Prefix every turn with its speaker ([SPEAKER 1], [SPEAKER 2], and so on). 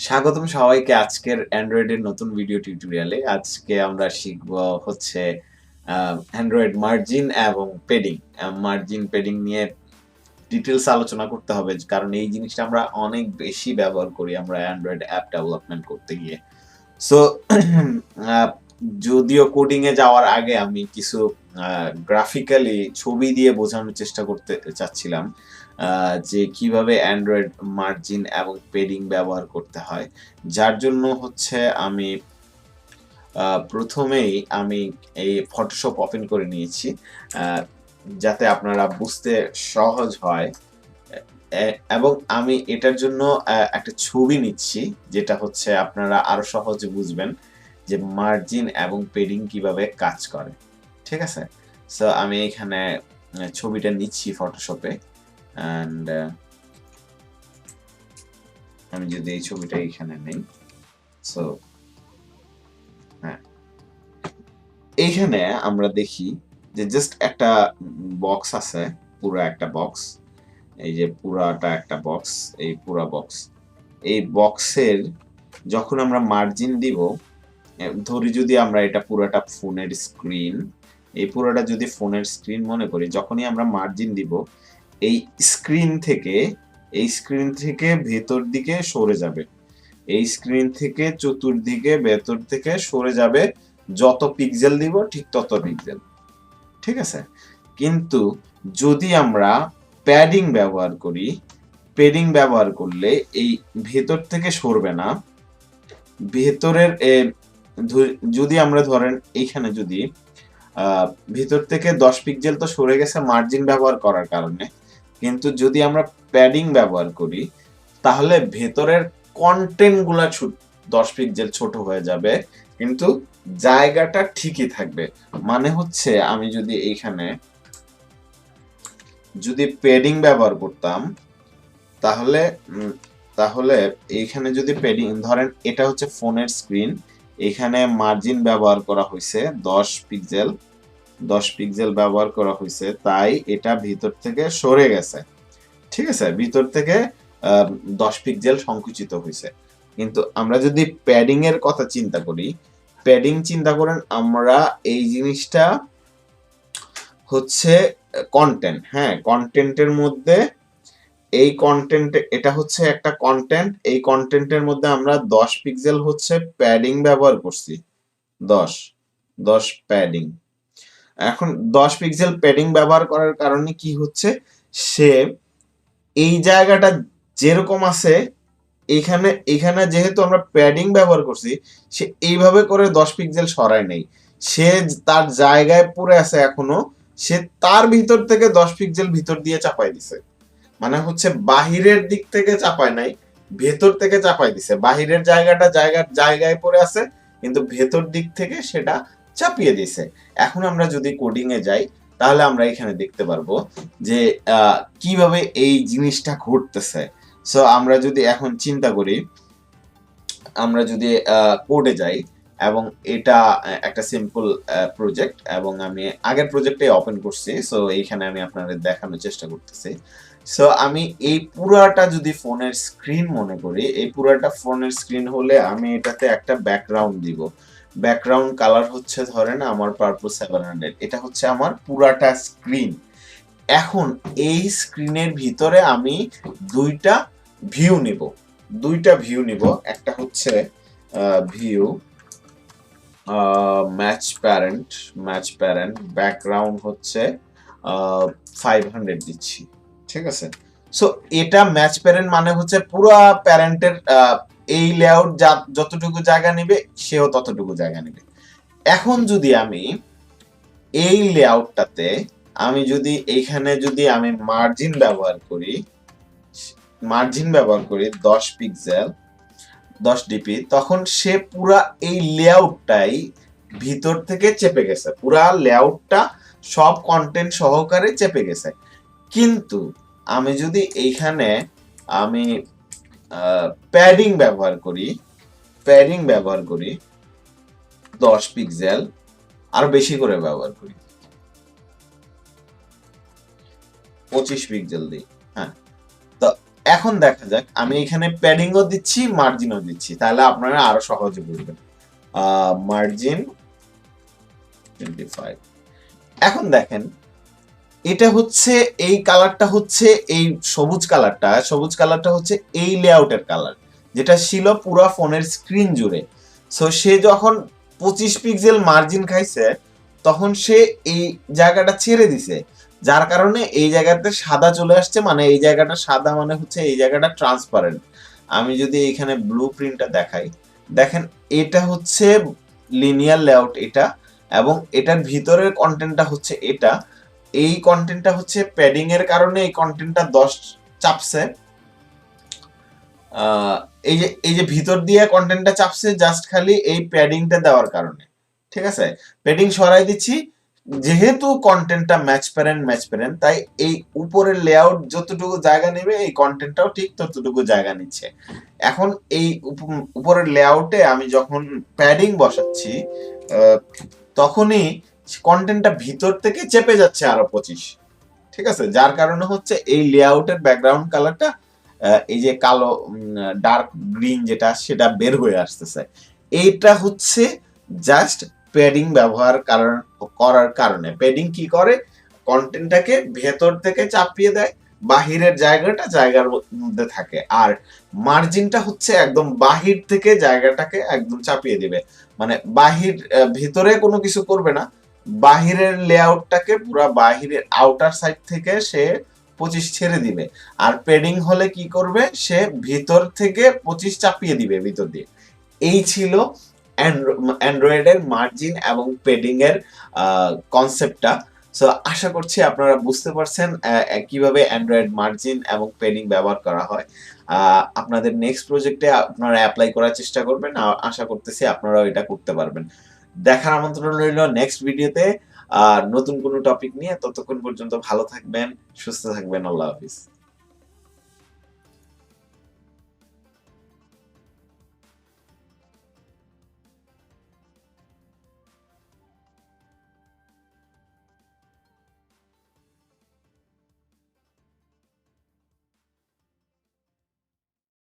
[SPEAKER 1] স্বাগতম সবাইকে আজকের অ্যান্ড্রয়েডের নতুন ভিডিও টিউটোরিয়ালে। আজকে আমরা শিখব হচ্ছে অ্যান্ড্রয়েড মার্জিন এবং পেডিং। মার্জিন পেডিং নিয়ে ডিটেইলস আলোচনা করতে হবে, কারণ এই জিনিসটা আমরা অনেক বেশি ব্যবহার করি আমরা অ্যান্ড্রয়েড অ্যাপ ডেভেলপমেন্ট করতে গিয়ে। সো যদিও কোডিং এ যাওয়ার আগে আমি কিছু গ্রাফিক্যালি ছবি দিয়ে বোঝানোর চেষ্টা করতে চাচ্ছিলাম যে কিভাবে অ্যান্ড্রয়েড মার্জিন এবং পেডিং ব্যবহার করতে হয়। যার জন্য হচ্ছে আমি প্রথমেই আমি এই ফটোশপ ওপেন করে নিয়েছি, যাতে আপনারা বুঝতে সহজ হয়। এবং আমি এটার জন্য একটা ছবি নিচ্ছি, যেটা হচ্ছে আপনারা আরো সহজে বুঝবেন যে মার্জিন এবং পেডিং কিভাবে কাজ করে। ঠিক আছে? সো আমি এখানে ছবিটা নিচ্ছি ফটোশপে, অ্যান্ড আমি যদি এই ছবিটা এখানে নেই, সো হ্যাঁ, এইখানে আমরা দেখি যে জাস্ট একটা বক্স আছে, পুরো একটা বক্স। এই যে পুরাটা একটা বক্স, এই পুরা বক্স। এই বক্সের যখন আমরা মার্জিন দিব, ধরি যদি আমরা এটা পুরোটা ফোনের স্ক্রিন, এই পুরোটা যদি ফোনের স্ক্রিন মনে করি, যখনই আমরা মার্জিন দিব, এই স্ক্রিন থেকে ভেতর দিকে সরে যাবে। এই স্ক্রিন থেকে চতুর্দিকে ভেতর থেকে সরে যাবে, যত পিক্সেল দিব ঠিক তত পিক্সেল। ঠিক আছে? কিন্তু যদি আমরা প্যাডিং ব্যবহার করি, প্যাডিং ব্যবহার করলে এই ভেতর থেকে সরবে না। ভেতরের যদি আমরা ধরেন এইখানে যদি ভেতর থেকে 10 পিক্সেল তো সরে গেছে মার্জিন ব্যবহার করার কারণে, কিন্তু যদি আমরা প্যাডিং ব্যবহার করি তাহলে ভেতরের কন্টেন্ট গুলা 10 পিক্সেল ছোট হয়ে যাবে, কিন্তু জায়গাটা ঠিকই থাকবে। মানে হচ্ছে আমি যদি এইখানে প্যাডিং ব্যবহার করতাম, তাহলে তাহলে এইখানে যদি প্যাডিং ধরেন, এটা হচ্ছে ফোনের স্ক্রিন, এখানে মার্জিন ব্যবহার করা হয়েছে 10 পিক্সেল ব্যবহার করা হয়েছে, তাই এটা ভিতর থেকে সরে গেছে। ঠিক আছে? ভিতর থেকে 10 পিক্সেল সংকুচিত হয়েছে। কিন্তু আমরা যদি প্যাডিং এর কথা চিন্তা করি, প্যাডিং চিন্তা করেন, আমরা এই জিনিসটা হচ্ছে কন্টেন্ট, হ্যাঁ, কন্টেন্টের মধ্যে এই কন্টেন্ট, এটা হচ্ছে একটা কন্টেন্ট, এই কন্টেন্টের মধ্যে আমরা 10 পিক্সেল হচ্ছে প্যাডিং ব্যবহার করছি। 10 10 প্যাডিং। এখন 10 পিক্সেল প্যাডিং ব্যবহার করার কারণে কি হচ্ছে, সে এই জায়গাটা যেরকম আছে, এখানে এখানে যেহেতু আমরা প্যাডিং ব্যবহার করছি, সে এইভাবে করে 10 পিক্সেল সরায় নেই, সে তার জায়গায় পড়ে আছে এখনো, সে তার ভিতর থেকে 10 পিক্সেল ভিতর দিয়ে চাপাই দিছে। মানে হচ্ছে বাহিরের দিক থেকে চাপায় নাই, ভেতর থেকে চাপাই দিছে। বাহিরের জায়গায় পড়ে আছে, কিন্তু ভেতর দিক থেকে সেটা চাপিয়ে দিছে। এখন আমরা যদি কোডিং এ যাই, তাহলে আমরা এখানে দেখতে পারবো যে কিভাবে এই জিনিসটা ঘটতেছে। সো আমরা যদি এখন চিন্তা করি, আমরা যদি কোডে যাই, এবং এটা একটা সিম্পল প্রজেক্ট, এবং আমি আগের প্রজেক্টে ওপেন করছি, সো এইখানে আমি আপনাদের দেখানোর চেষ্টা করতেছি। সো আমি এই পুরাটা যদি ফোনের স্ক্রিন মনে করি, এই পুরাটা ফোনের স্ক্রিন হলে আমি এটাতে একটা ব্যাকগ্রাউন্ড দিব। ব্যাকগ্রাউন্ড কালার হচ্ছে ধরেন আমার পারপল 700, এটা হচ্ছে আমার পুরাটা স্ক্রিন। এখন এই স্ক্রিনের ভিতরে আমি দুইটা ভিউ নিব, একটা হচ্ছে ভিউ ম্যাচ প্যারেন্ট ব্যাকগ্রাউন্ড হচ্ছে 500 দিচ্ছি। ঠিক আছে? সো এটা ম্যাচ প্যারেন্ট মানে হচ্ছে পুরো প্যারেন্টের এই লেআউট যতটুকু জায়গা নেবে, সেও ততটুকু জায়গা নেবে। এখন যদি আমি এই লেআউটটাতে আমি যদি এইখানে যদি আমি মার্জিন ব্যবহার করি 10 পিক্সেল 10 ডিপি, তখন সে পুরা এই লেআউটটাই ভিতর থেকে চেপে গেছে, পুরা লেআউটটা সব কন্টেন্ট সহকারে চেপে গেছে। কিন্তু আমি যদি এইখানে আমি প্যাডিং ব্যবহার করি 10 পিক্সেল আরো বেশি করে ব্যবহার করি, 25 পিক্সেল দিই, হ্যাঁ, তো এখন দেখা যাক, আমি এখানে প্যাডিংও দিচ্ছি, মার্জিনও দিচ্ছি, তাহলে আপনারা আরো সহজে বুঝবেন। মার্জিন 25। এখন দেখেন, এটা হচ্ছে এই কালারটা হচ্ছে এই সবুজ কালারটা হচ্ছে এই লেআউটের কালার, যেটা ছিল পুরো ফোনের স্ক্রিন জুড়ে। সো সে যখন 25 পিক্সেল মার্জিন খাইছে, তখন সে এই জায়গাটা ছেড়ে দিছে, যার কারণে এই জায়গাতে সাদা চলে আসছে। মানে এই জায়গাটা সাদা মানে হচ্ছে এই জায়গাটা ট্রান্সপারেন্ট। আমি যদি এখানে ব্লু প্রিন্টটা দেখাই, দেখেন এটা হচ্ছে লিনিয়ার লেআউট এটা, এবং এটার ভিতরের কন্টেন্টটা হচ্ছে এটা। এই কন্টেন্টটা হচ্ছে প্যাডিং এর কারণে এই কন্টেন্টটা 10 চাপছে। এই যে ভিতর দিয়ে কন্টেন্টটা চাপছে জাস্ট খালি এই প্যাডিংটা দেওয়ার কারণে। ঠিক আছে, প্যাডিং সরাই দিচ্ছি, যেহেতু কন্টেন্টটা ম্যাচ প্যারেন্ট, তাই এই উপরের লেআউট যতটুকু জায়গা নেবে এই কন্টেন্টটাও ঠিক ততটুকু জায়গা নিচ্ছে। এখন এই উপরের লেআউটে আমি যখন প্যাডিং বসাচ্ছি, তখনই কন্টেন্টটা ভিতর থেকে চেপে যাচ্ছে আরো 25। ঠিক আছে, যার কারণে হচ্ছে এই লেআউটের ব্যাকগ্রাউন্ড কালারটা এই যে কালো ডার্ক গ্রিন যেটা, সেটা বের হয়ে আসতেছে। এইটা হচ্ছে জাস্ট প্যাডিং ব্যবহার করার কারণে। প্যাডিং কি করে, কন্টেন্টটাকে ভেতর থেকে চাপিয়ে দেয়, বাহিরের জায়গার মধ্যে থাকে। আর মার্জিনটা হচ্ছে একদম বাহির থেকে জায়গাটাকে একদম চাপিয়ে দিবে, মানে ভিতরে কোনো কিছু করবে না, বাহিরের লেআউটটাকে পুরো বাহিরের আউটার সাইড থেকে সে 25 ছেড়ে দিবে। আর প্যাডিং হলে কি করবে, সে ভিতর থেকে 25 চাপিয়ে দিবে ভিতর দিয়ে। এই ছিল অ্যান্ড্রয়েডের মার্জিন এবং প্যাডিং এর কনসেপ্টটা। সো আশা করছি আপনারা বুঝতে পারছেন কিভাবে অ্যান্ড্রয়েড মার্জিন এবং প্যাডিং ব্যবহার করা হয়। আপনাদের নেক্সট প্রজেক্টে আপনারা অ্যাপ্লাই করার চেষ্টা করবেন, আশা করতেছি আপনারাও এটা করতে পারবেন। দেখার আমন্ত্রণ রইল নেক্সট ভিডিওতে নতুন কোনো টপিক নিয়ে। ততক্ষণ পর্যন্ত ভালো থাকবেন, সুস্থ থাকবেন। আল্লাহ হাফিজ।